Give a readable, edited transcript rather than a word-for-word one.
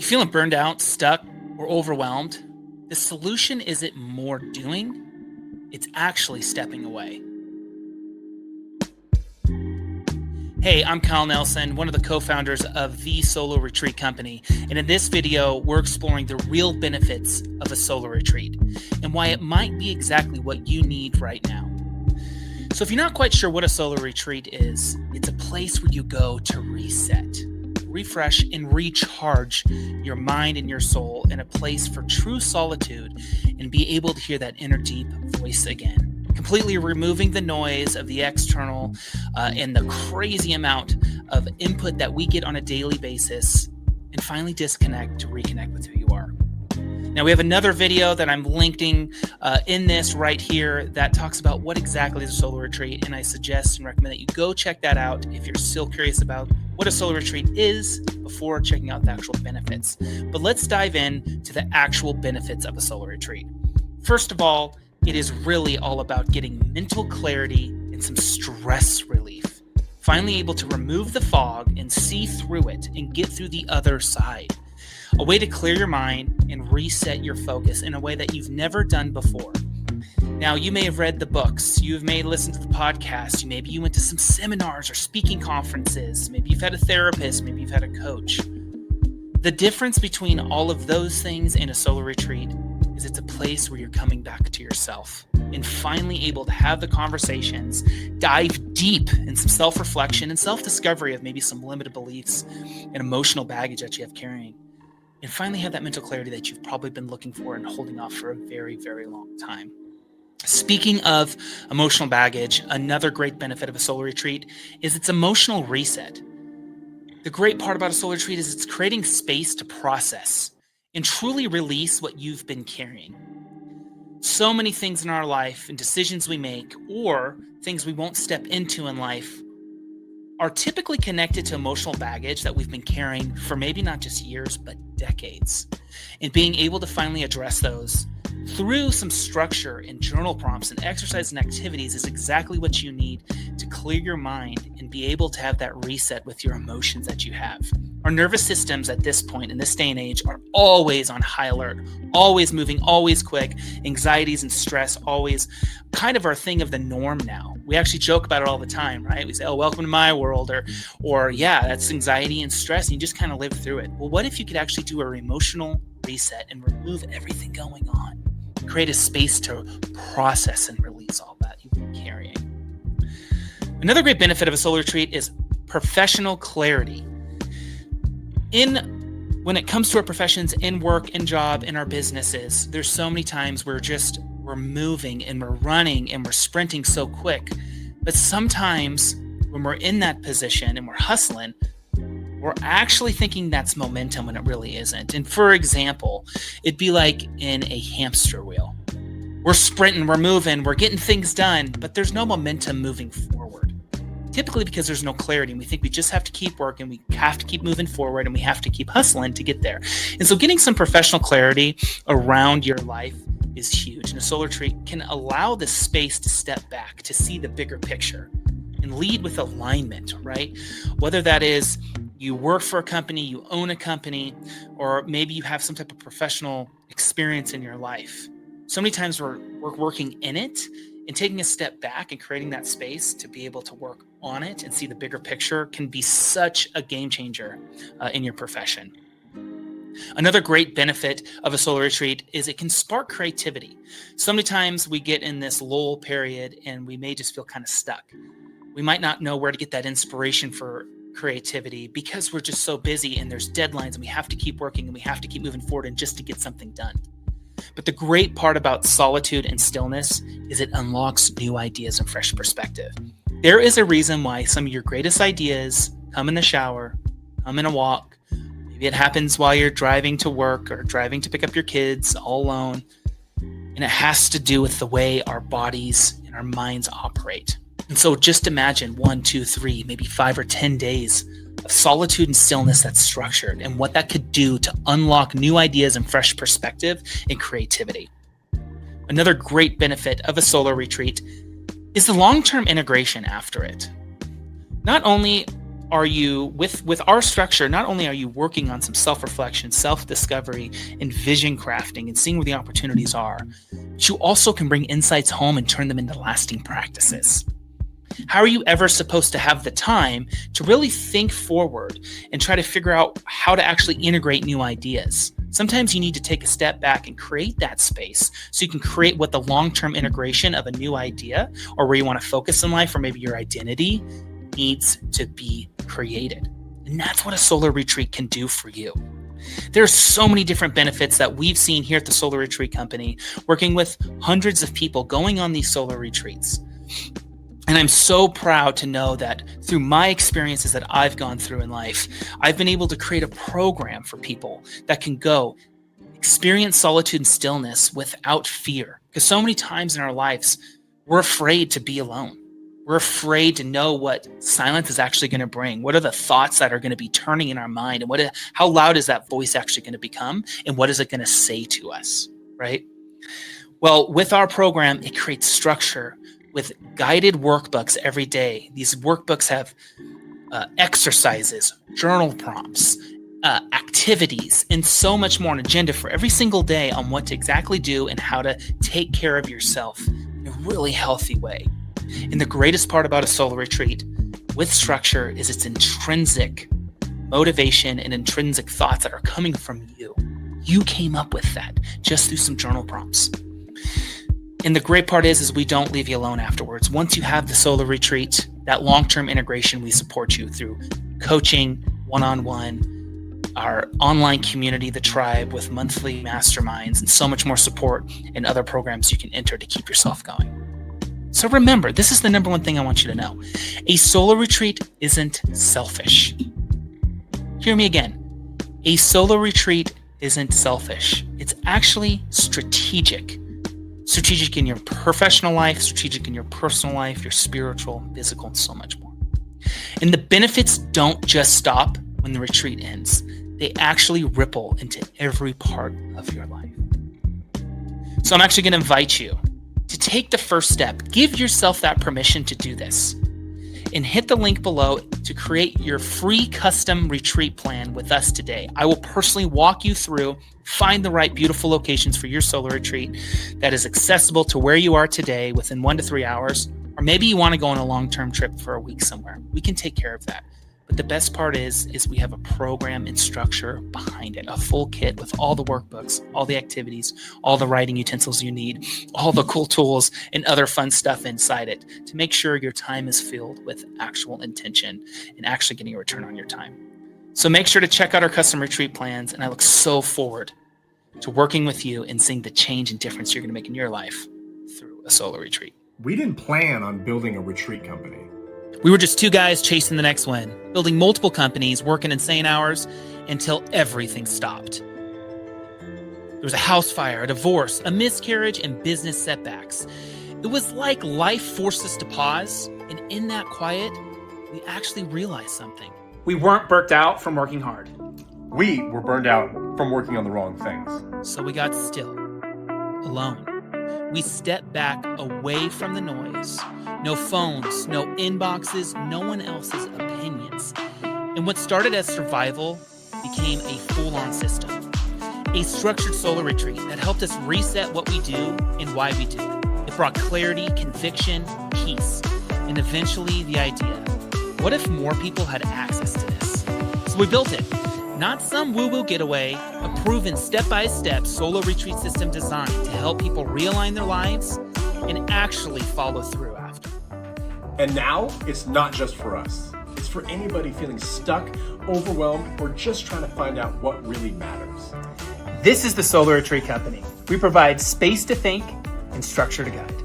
You feeling burned out, stuck, or overwhelmed? The solution isn't more doing, it's actually stepping away. Hey, I'm Kyle Nelson, one of the co-founders of the Solo Retreat Company. And in this video, we're exploring the real benefits of a solo retreat and why it might be exactly what you need right now. So if you're not quite sure what a solo retreat is, it's a place where you go to reset, refresh, and recharge your mind and your soul in a place for true solitude and be able to hear that inner deep voice again. Completely removing the noise of the external and the crazy amount of input that we get on a daily basis, and finally disconnect to reconnect with who you are. Now, we have another video that I'm linking in this right here that talks about what exactly is a solo retreat, and I suggest and recommend that you go check that out if you're still curious about what a solo retreat is before checking out the actual benefits. But let's dive in to the actual benefits of a solo retreat. First of all, it is really all about getting mental clarity and some stress relief. Finally able to remove the fog and see through it and get through the other side. A way to clear your mind and reset your focus in a way that you've never done before. Now, you may have read the books, you may have listened to the podcast, maybe you went to some seminars or speaking conferences, maybe you've had a therapist, maybe you've had a coach. The difference between all of those things and a solo retreat is it's a place where you're coming back to yourself and finally able to have the conversations, dive deep in some self-reflection and self-discovery of maybe some limited beliefs and emotional baggage that you have carrying, and finally have that mental clarity that you've probably been looking for and holding off for a very, very long time. Speaking of emotional baggage, another great benefit of a solo retreat is its emotional reset. The great part about a solo retreat is it's creating space to process and truly release what you've been carrying. So many things in our life and decisions we make or things we won't step into in life are typically connected to emotional baggage that we've been carrying for maybe not just years, but decades. And being able to finally address those through some structure and journal prompts and exercise and activities is exactly what you need to clear your mind and be able to have that reset with your emotions that you have. Our nervous systems at this point in this day and age are always on high alert, always moving, always quick. Anxieties and stress always kind of our thing of the norm now. We actually joke about it all the time, right? We say, oh, welcome to my world, or yeah, that's anxiety and stress, and you just kind of live through it. Well, what if you could actually do a emotional reset and remove everything going on? Create a space to process and release all that you've been carrying. Another great benefit of a solo retreat is professional clarity. When it comes to our professions, in work, in job, in our businesses, there's so many times we're moving and we're running and we're sprinting so quick. But sometimes when we're in that position and we're hustling, we're actually thinking that's momentum when it really isn't. And for example, it'd be like in a hamster wheel. We're sprinting, we're moving, we're getting things done, but there's no momentum moving forward. Typically because there's no clarity, and we think we just have to keep working, we have to keep moving forward, and we have to keep hustling to get there. And so getting some professional clarity around your life is huge. And a solo retreat can allow the space to step back, to see the bigger picture, and lead with alignment, right? Whether that is you work for a company, you own a company, or maybe you have some type of professional experience in your life. So many times we're working in it, and taking a step back and creating that space to be able to work on it and see the bigger picture can be such a game changer in your profession. Another great benefit of a solo retreat is it can spark creativity. So many times we get in this lull period and we may just feel kind of stuck. We might not know where to get that inspiration for creativity because we're just so busy and there's deadlines and we have to keep working and we have to keep moving forward and just to get something done. But the great part about solitude and stillness is it unlocks new ideas and fresh perspective. There is a reason why some of your greatest ideas come in the shower, come in a walk. Maybe it happens while you're driving to work or driving to pick up your kids all alone. And it has to do with the way our bodies and our minds operate. And so just imagine 1, 2, 3, maybe 5 or 10 days of solitude and stillness that's structured and what that could do to unlock new ideas and fresh perspective and creativity. Another great benefit of a solo retreat is the long-term integration after it. Not only are you, with our structure, not only are you working on some self-reflection, self-discovery, and vision crafting and seeing where the opportunities are, but you also can bring insights home and turn them into lasting practices. How are you ever supposed to have the time to really think forward and try to figure out how to actually integrate new ideas? Sometimes you need to take a step back and create that space so you can create what the long-term integration of a new idea or where you want to focus in life, or maybe your identity, needs to be created. And that's what a solar retreat can do for you. There are so many different benefits that we've seen here at the Solar Retreat Company, working with hundreds of people going on these solar retreats. And I'm so proud to know that through my experiences that I've gone through in life, I've been able to create a program for people that can go experience solitude and stillness without fear. Because so many times in our lives, we're afraid to be alone. We're afraid to know what silence is actually going to bring. What are the thoughts that are going to be turning in our mind? And how loud is that voice actually going to become? And what is it going to say to us, right? Well, with our program, it creates structure with guided workbooks every day. These workbooks have exercises, journal prompts, activities, and so much more, an agenda for every single day on what to exactly do and how to take care of yourself in a really healthy way. And the greatest part about a solar retreat with structure is its intrinsic motivation and intrinsic thoughts that are coming from you. You came up with that just through some journal prompts. And the great part is we don't leave you alone afterwards. Once you have the solar retreat, that long-term integration, we support you through coaching, one-on-one, our online community, the tribe, with monthly masterminds and so much more support and other programs you can enter to keep yourself going. So remember, this is the number one thing I want you to know. A solar retreat isn't selfish. Hear me again. A solar retreat isn't selfish. It's actually strategic. Strategic in your professional life, strategic in your personal life, your spiritual, physical, and so much more. And the benefits don't just stop when the retreat ends. They actually ripple into every part of your life. So I'm actually going to invite you to take the first step. Give yourself that permission to do this. And hit the link below to create your free custom retreat plan with us today. I will personally walk you through, find the right beautiful locations for your solar retreat that is accessible to where you are today within 1 to 3 hours. Or maybe you want to go on a long-term trip for a week somewhere. We can take care of that. But the best part is we have a program and structure behind it, a full kit with all the workbooks, all the activities, all the writing utensils you need, all the cool tools and other fun stuff inside it to make sure your time is filled with actual intention and actually getting a return on your time. So make sure to check out our custom retreat plans, and I look so forward to working with you and seeing the change and difference you're going to make in your life through a solar retreat. We didn't plan on building a retreat company. We were just two guys chasing the next win, building multiple companies, working insane hours until everything stopped. There was a house fire, a divorce, a miscarriage, and business setbacks. It was like life forced us to pause, and in that quiet, we actually realized something. We weren't burnt out from working hard. We were burned out from working on the wrong things. So we got still, alone. We stepped back away from the noise. No phones, no inboxes, no one else's opinions. And what started as survival became a full-on system. A structured solar retreat that helped us reset what we do and why we do it. It brought clarity, conviction, peace, and eventually the idea, what if more people had access to this? So we built it. Not some woo-woo getaway, a proven step-by-step solar retreat system designed to help people realign their lives and actually follow through after. And now, it's not just for us. It's for anybody feeling stuck, overwhelmed, or just trying to find out what really matters. This is the Solar Retreat Company. We provide space to think and structure to guide.